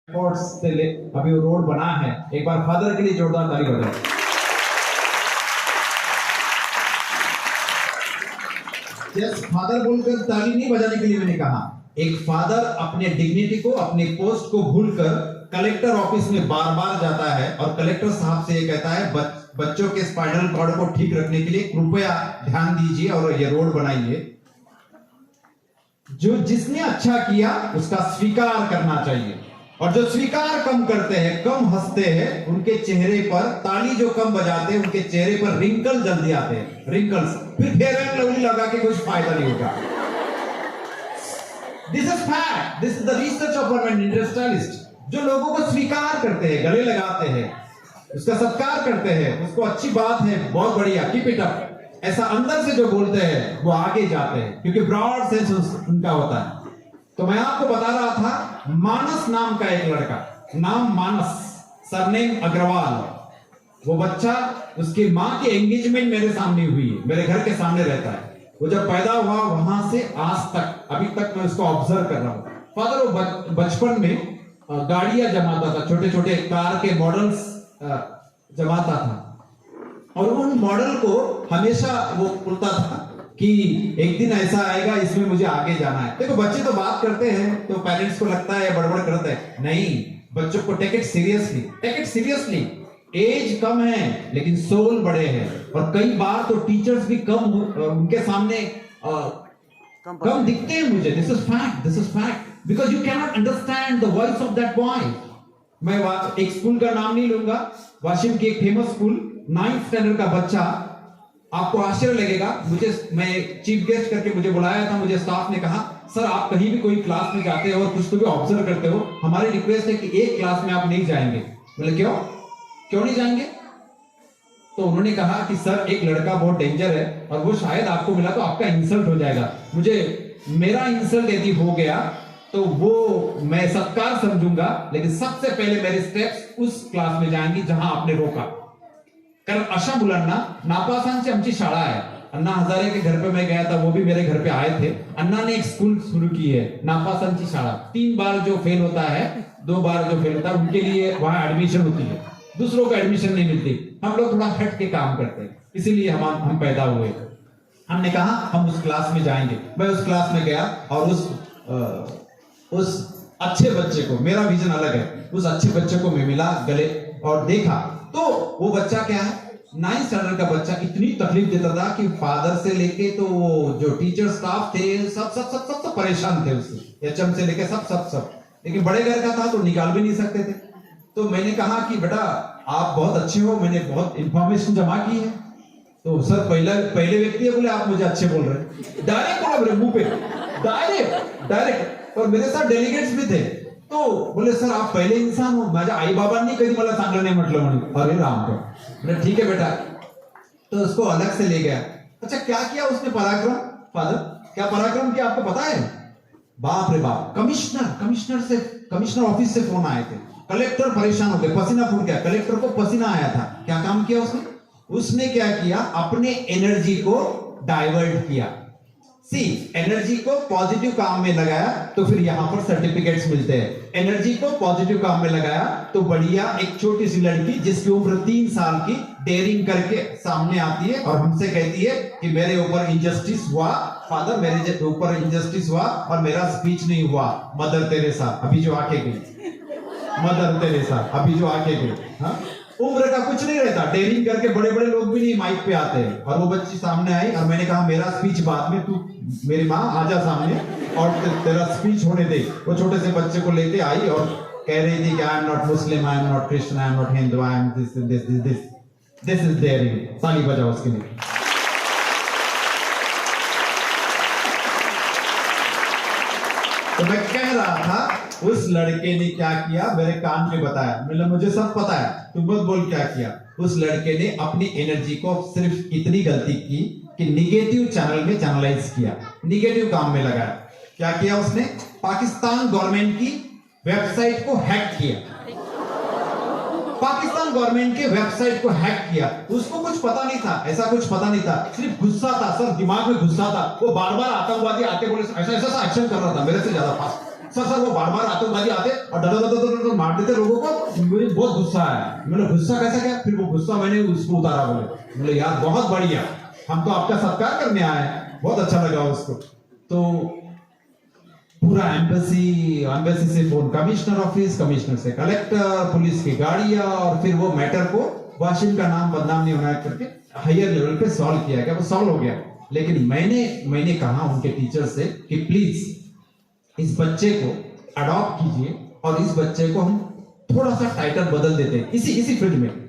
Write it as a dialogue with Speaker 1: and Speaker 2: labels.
Speaker 1: Efforts से अभी वो रोड बना है। एक बार फादर के लिए जोरदार ताली बजाएं। यस, फादर बोलकर ताली नहीं बजाने के लिए मैंने कहा। एक फादर अपने डिग्निटी को, अपने पोस्ट को भूलकर कलेक्टर ऑफिस में बार बार जाता है और कलेक्टर साहब से ये कहता है बच्चों के स्पाइनल कॉर्ड को ठीक रखने के लिए कृपया ध्यान दीजिए और ये रोड बनाइए। जो जिसने अच्छा किया उसका स्वीकार करना चाहिए, और जो स्वीकार कम करते हैं, कम हंसते हैं, उनके चेहरे पर ताली जो कम बजाते हैं, उनके चेहरे पर रिंकल जल्दी आते हैं, रिंकल्स। फिर फेयर एंड लवली लगा के कुछ फायदा नहीं होगा। This is fact, this is the research of N industrialist. जो लोगों को स्वीकार करते हैं, गले लगाते हैं, उसका सत्कार करते हैं, उसको अच्छी बात है, बहुत बढ़िया, कीप इट अप, ऐसा अंदर से जो बोलते हैं वो आगे जाते हैं, क्योंकि ब्रॉड सेंस उनका होता है। तो मैं आपको बता रहा था, मानस नाम का एक लड़का, नाम मानस, सरनेम अग्रवाल। वो बच्चा, उसकी माँ की एंगेजमेंट मेरे सामने हुई है, मेरे घर के सामने रहता है। वो जब पैदा हुआ वहां से आज तक, अभी तक मैं उसको ऑब्जर्व कर रहा हूँ। फादर वो बचपन में गाड़ियां जमाता था, छोटे छोटे कार के मॉडल्स जमाता था, और उन मॉडल को हमेशा वो बोलता था कि एक दिन ऐसा आएगा, इसमें मुझे आगे जाना है। देखो, बच्चे तो बात करते हैं तो पेरेंट्स को लगता है बड़बड़ करते हैं, नहीं, बच्चों को take it seriously, take it seriously. Age कम है लेकिन सोल बड़े हैं, और कई बार तो टीचर्स भी कम उनके सामने कम दिखते हैं मुझे। This is fact, this is fact, because you can not understand the voice of that boy. मैं एक स्कूल का नाम नहीं लूंगा, वाशिम की एक फेमस स्कूल, 9th स्टैंडर्ड का बच्चा, आपको आश्चर्य लगेगा, मैं चीफ गेस्ट करके मुझे बुलाया था, मुझे स्टाफ ने कहा, सर आप कहीं भी कोई क्लास में जाते हो और कुछ तो भी ऑब्जर्व करते हो, हमारी रिक्वेस्ट है कि एक क्लास में आप नहीं जाएंगे। बोले क्यों नहीं जाएंगे? तो उन्होंने कहा कि सर एक लड़का बहुत डेंजर है और वो शायद आपको मिला तो आपका इंसल्ट हो जाएगा। मेरा इंसल्ट यदि हो गया तो वो मैं सत्कार समझूंगा, लेकिन सबसे पहले मेरे स्टेप्स उस क्लास में जाएंगी जहां आपने रोका। कारण अशा मुलांना, नापासांची आमची शाळा है, अन्ना हजारे के घर पे मैं गया था, वो भी मेरे घर पे आए थे। अन्ना ने एक स्कूल शुरू की है, नापासांची शाळा। 3 बार जो फेल होता है, 2 बार जो फेल होता है, उनके लिए वहां एडमिशन होती है, दूसरों को एडमिशन नहीं मिलती। हम लोग थोड़ा हट के काम करते हैं, इसीलिए हम पैदा हुए। हमने कहा हम उस क्लास में जाएंगे। मैं उस क्लास में गया और उस अच्छे बच्चे को, मेरा विजन अलग है, उस अच्छे बच्चे को मैं मिला गले और देखा, तो वो बच्चा क्या है, 9th स्टैंडर्ड का बच्चा इतनी तकलीफ देता था कि फादर से लेके तो जो टीचर स्टाफ थे सब परेशान थे उससे, एचएम से लेके सब। लेकिन बड़े घर का था तो निकाल भी नहीं सकते थे। तो मैंने कहा कि बेटा आप बहुत अच्छे हो, मैंने बहुत इंफॉर्मेशन जमा की है। तो सर पहले व्यक्ति है, बोले आप मुझे अच्छे बोल रहे हैं, डायरेक्ट बोला मेरे मुंह पे, डायरेक्ट। और मेरे साथ डेलीगेट्स भी थे, तो बोले सर आप पहले इंसान हो, माझ्या आई बाबांनी कधी मला चांगलं नाही म्हटलं म्हणून। अरे राम को, बोले ठीक है बेटा। तो उसको अलग से ले गया। अच्छा क्या किया उसने पराक्रम? फादर क्या पराक्रम किया आपको पता है? बाप रे बाप, कमिश्नर ऑफिस से फोन आए थे, कलेक्टर परेशान हो गए, पसीना फूट गया, कलेक्टर को पसीना आया था। क्या काम किया उसने क्या किया, अपने एनर्जी को डाइवर्ट किया। एनर्जी को पॉजिटिव काम में लगाया तो फिर यहां पर सर्टिफिकेट्स मिलते हैं। एनर्जी को पॉजिटिव काम में लगाया तो बढ़िया, एक छोटी सी लड़की जिसकी उम्र 3 साल की, डेयरिंग करके सामने आती है और हमसे कहती है कि मेरे ऊपर इंजस्टिस हुआ, फादर मेरे ऊपर इंजस्टिस हुआ और मेरा स्पीच नहीं हुआ। मदर तेरेसा अभी जो आके गई, मदर तेरेसा अभी जो आके गई। हाँ, उम्र का कुछ नहीं रहता, डेयरिंग करके बड़े बड़े लोग भी नहीं माइक पे आते हैं। और वो बच्ची सामने आई और मैंने कहा मेरा स्पीच बाद में, तू मेरी माँ आजा सामने और तेरा स्पीच होने दे। वो छोटे से बच्चे को लेते आई और कह रही थी कि I am not Muslim, I am not Christian, I am not Hindu, I am this is daring. ताली बजाओ उसके लिए। तो मैं कह रहा था, उस लड़के ने क्या किया, मेरे कान में बताया, मतलब मुझे सब पता है, तुम मत बोल क्या किया। उस लड़के ने अपनी एनर्जी को सिर्फ इतनी गलती की कि निगेटिव चैनल में चैनलाइज किया, निगेटिव काम में लगाया। क्या किया उसने? पाकिस्तान गवर्नमेंट की वेबसाइट को हैक किया, पाकिस्तान गवर्नमेंट के वेबसाइट को हैक किया। उसको कुछ पता नहीं था, ऐसा कुछ पता नहीं था, सिर्फ गुस्सा था सर, दिमाग में गुस्सा था। वो बार बार आतंकवादी आते बोले ऐसा एक्शन कर रहा था, मेरे से ज्यादा फास्ट। सर वो बार बार आतंकवादी आते और डर मार देते लोगों को। मुझे बहुत गुस्सा आया। मैंने गुस्सा कैसा क्या? फिर वो गुस्सा मैंने उसको उतारा। बोले यार बहुत बढ़िया, हम तो आपका सत्कार करने आए। बहुत अच्छा लगा उसको। तो पूरा एम्बेसी से फोन कमिश्नर ऑफिस, कमिश्नर से कलेक्टर, पुलिस की गाड़ियां, और फिर वो मैटर को वाशिम का नाम बदनाम नहीं होना करके हायर लेवल पे सॉल्व किया गया। वो सॉल्व हो गया। लेकिन मैंने कहा उनके टीचर से कि प्लीज इस बच्चे को अडॉप्ट कीजिए और इस बच्चे को हम थोड़ा सा टाइटल बदल देते हैं इसी फील्ड में।